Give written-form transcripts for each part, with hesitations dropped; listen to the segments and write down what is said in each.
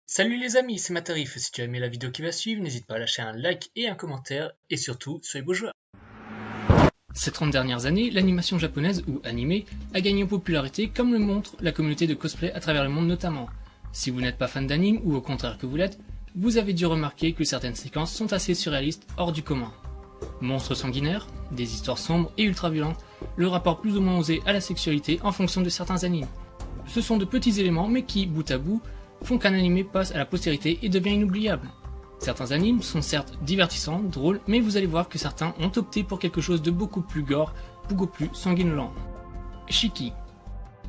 Salut les amis, c'est Matarif. Si tu as aimé la vidéo qui va suivre, n'hésite pas à lâcher un like et un commentaire, et surtout, soyez beaux joueurs. Ces 30 dernières années, l'animation japonaise, ou animé, a gagné en popularité comme le montre la communauté de cosplay à travers le monde notamment. Si vous n'êtes pas fan d'anime, ou au contraire que vous l'êtes, vous avez dû remarquer que certaines séquences sont assez surréalistes, hors du commun. Monstres sanguinaires, des histoires sombres et ultra-violentes, le rapport plus ou moins osé à la sexualité en fonction de certains animes. Ce sont de petits éléments mais qui, bout à bout, font qu'un animé passe à la postérité et devient inoubliable. Certains animes sont certes divertissants, drôles, mais vous allez voir que certains ont opté pour quelque chose de beaucoup plus gore, beaucoup plus sanguinolent. Shiki.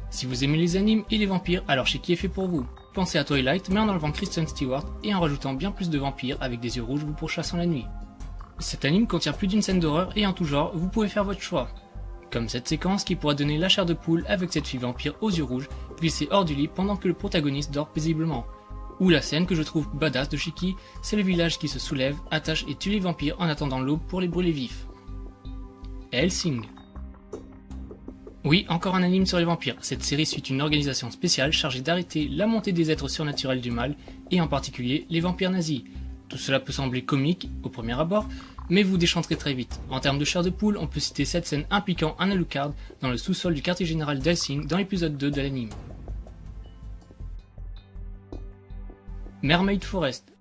Si vous aimez les animes et les vampires, alors Shiki est fait pour vous. Pensez à Twilight, mais en enlevant Kristen Stewart et en rajoutant bien plus de vampires avec des yeux rouges vous pourchassant la nuit. Cet anime contient plus d'une scène d'horreur et en tout genre, vous pouvez faire votre choix. Comme cette séquence qui pourra donner la chair de poule avec cette fille vampire aux yeux rouges glissée hors du lit pendant que le protagoniste dort paisiblement. Ou la scène que je trouve badass de Shiki, c'est le village qui se soulève, attache et tue les vampires en attendant l'aube pour les brûler vifs. Hellsing. Oui, encore un anime sur les vampires. Cette série suit une organisation spéciale chargée d'arrêter la montée des êtres surnaturels du mal, et en particulier les vampires nazis. Tout cela peut sembler comique au premier abord, mais vous déchanterez très vite. En termes de chair de poule, on peut citer cette scène impliquant un Alucard dans le sous-sol du quartier général d'Helsing dans l'épisode 2 de l'anime. Mermaid Forest.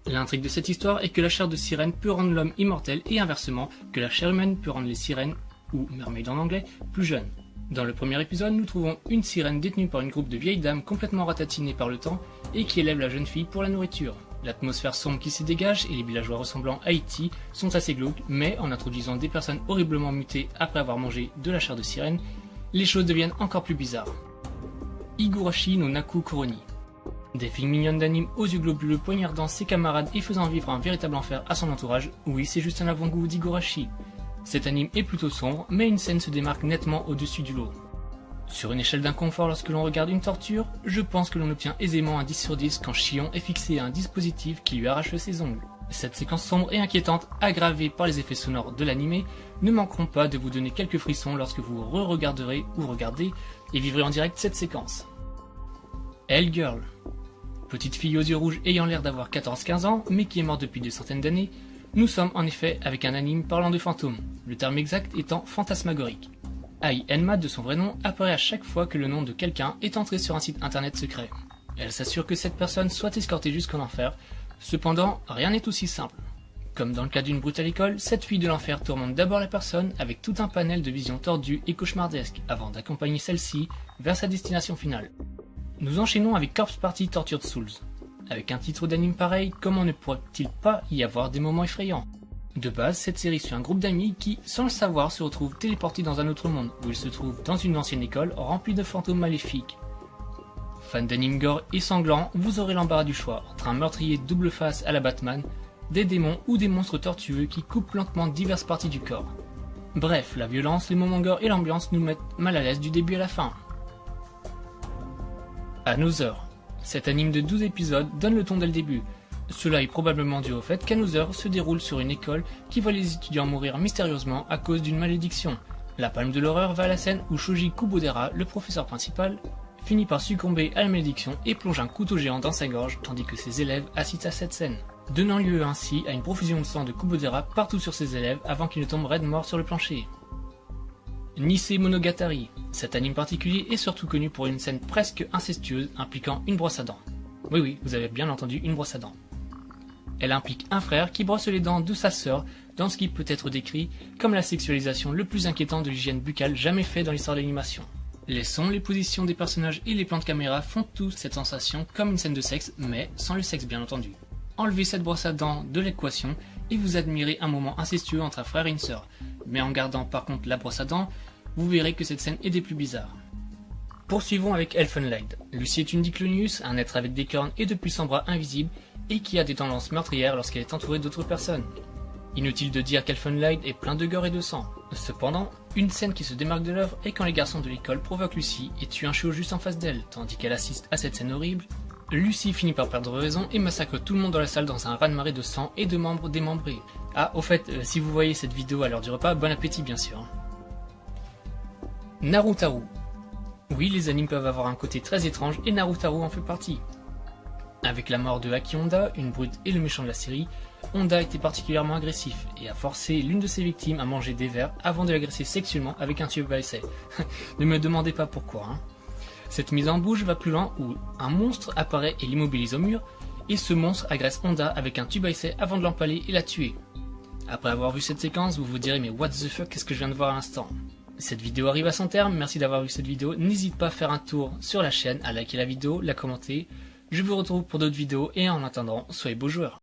L'intrigue de cette histoire est que la chair de sirène peut rendre l'homme immortel et inversement, que la chair humaine peut rendre les sirènes, ou mermaid en anglais, plus jeunes. Dans le premier épisode, nous trouvons une sirène détenue par une groupe de vieilles dames complètement ratatinées par le temps et qui élève la jeune fille pour la nourriture. L'atmosphère sombre qui s'y dégage et les villageois ressemblant à E.T. sont assez glauques, mais en introduisant des personnes horriblement mutées après avoir mangé de la chair de sirène, les choses deviennent encore plus bizarres. Higurashi no Naku Koroni. Des filles mignonnes d'anime aux yeux globuleux poignardant ses camarades et faisant vivre un véritable enfer à son entourage, oui c'est juste un avant-goût d'Higurashi. Cet anime est plutôt sombre, mais une scène se démarque nettement au-dessus du lot. Sur une échelle d'inconfort lorsque l'on regarde une torture, je pense que l'on obtient aisément un 10 sur 10 quand Shion est fixé à un dispositif qui lui arrache ses ongles. Cette séquence sombre et inquiétante, aggravée par les effets sonores de l'anime, ne manqueront pas de vous donner quelques frissons lorsque vous re-regarderez ou regardez et vivrez en direct cette séquence. Hellgirl. Petite fille aux yeux rouges ayant l'air d'avoir 14-15 ans, mais qui est morte depuis des centaines d'années, nous sommes en effet avec un anime parlant de fantômes, le terme exact étant fantasmagorique. Ai Enma, de son vrai nom, apparaît à chaque fois que le nom de quelqu'un est entré sur un site internet secret. Elle s'assure que cette personne soit escortée jusqu'en enfer, cependant rien n'est aussi simple. Comme dans le cas d'une brutale école, cette fille de l'enfer tourmente d'abord la personne avec tout un panel de visions tordues et cauchemardesques avant d'accompagner celle-ci vers sa destination finale. Nous enchaînons avec Corpse Party Tortured Souls. Avec un titre d'anime pareil, comment ne pourrait-il pas y avoir des moments effrayants ? De base, cette série suit un groupe d'amis qui, sans le savoir, se retrouvent téléportés dans un autre monde, où ils se trouvent dans une ancienne école remplie de fantômes maléfiques. Fans d'anime gore et sanglant, vous aurez l'embarras du choix, entre un meurtrier double face à la Batman, des démons ou des monstres tortueux qui coupent lentement diverses parties du corps. Bref, la violence, les moments gore et l'ambiance nous mettent mal à l'aise du début à la fin. Another. Cet anime de 12 épisodes donne le ton dès le début. Cela est probablement dû au fait qu'Another se déroule sur une école qui voit les étudiants mourir mystérieusement à cause d'une malédiction. La palme de l'horreur va à la scène où Shoji Kubodera, le professeur principal, finit par succomber à la malédiction et plonge un couteau géant dans sa gorge tandis que ses élèves assistent à cette scène, donnant lieu ainsi à une profusion de sang de Kubodera partout sur ses élèves avant qu'ils ne tombent raides morts sur le plancher. Nisei Monogatari. Cet anime particulier est surtout connu pour une scène presque incestueuse impliquant une brosse à dents. Oui, vous avez bien entendu, une brosse à dents. Elle implique un frère qui brosse les dents de sa sœur dans ce qui peut être décrit comme la sexualisation le plus inquiétant de l'hygiène buccale jamais fait dans l'histoire de l'animation. Les sons, les positions des personnages et les plans de caméra font tous cette sensation comme une scène de sexe, mais sans le sexe bien entendu. Enlevez cette brosse à dents de l'équation et vous admirez un moment incestueux entre un frère et une sœur. Mais en gardant par contre la brosse à dents, vous verrez que cette scène est des plus bizarres. Poursuivons avec Elfenlied. Lucy est une Diclonius, un être avec des cornes et de puissants bras invisibles, et qui a des tendances meurtrières lorsqu'elle est entourée d'autres personnes. Inutile de dire qu'Elfenlied est plein de gore et de sang. Cependant, une scène qui se démarque de l'œuvre est quand les garçons de l'école provoquent Lucy et tuent un chiot juste en face d'elle, tandis qu'elle assiste à cette scène horrible. Lucy finit par perdre raison et massacre tout le monde dans la salle dans un raz-de-marée de sang et de membres démembrés. Ah, au fait, si vous voyez cette vidéo à l'heure du repas, bon appétit bien sûr. Narutaru. Oui, les animes peuvent avoir un côté très étrange et Narutaru en fait partie. Avec la mort de Aki Honda, une brute et le méchant de la série, Honda était particulièrement agressif et a forcé l'une de ses victimes à manger des vers avant de l'agresser sexuellement avec un tube à essai. Ne me demandez pas pourquoi. Cette mise en bouche va plus loin où un monstre apparaît et l'immobilise au mur, et ce monstre agresse Honda avec un tube à essai avant de l'empaler et la tuer. Après avoir vu cette séquence, vous vous direz mais what the fuck, qu'est-ce que je viens de voir à l'instant? Cette vidéo arrive à son terme, merci d'avoir vu cette vidéo, n'hésite pas à faire un tour sur la chaîne, à liker la vidéo, la commenter. Je vous retrouve pour d'autres vidéos et en attendant, soyez beaux joueurs.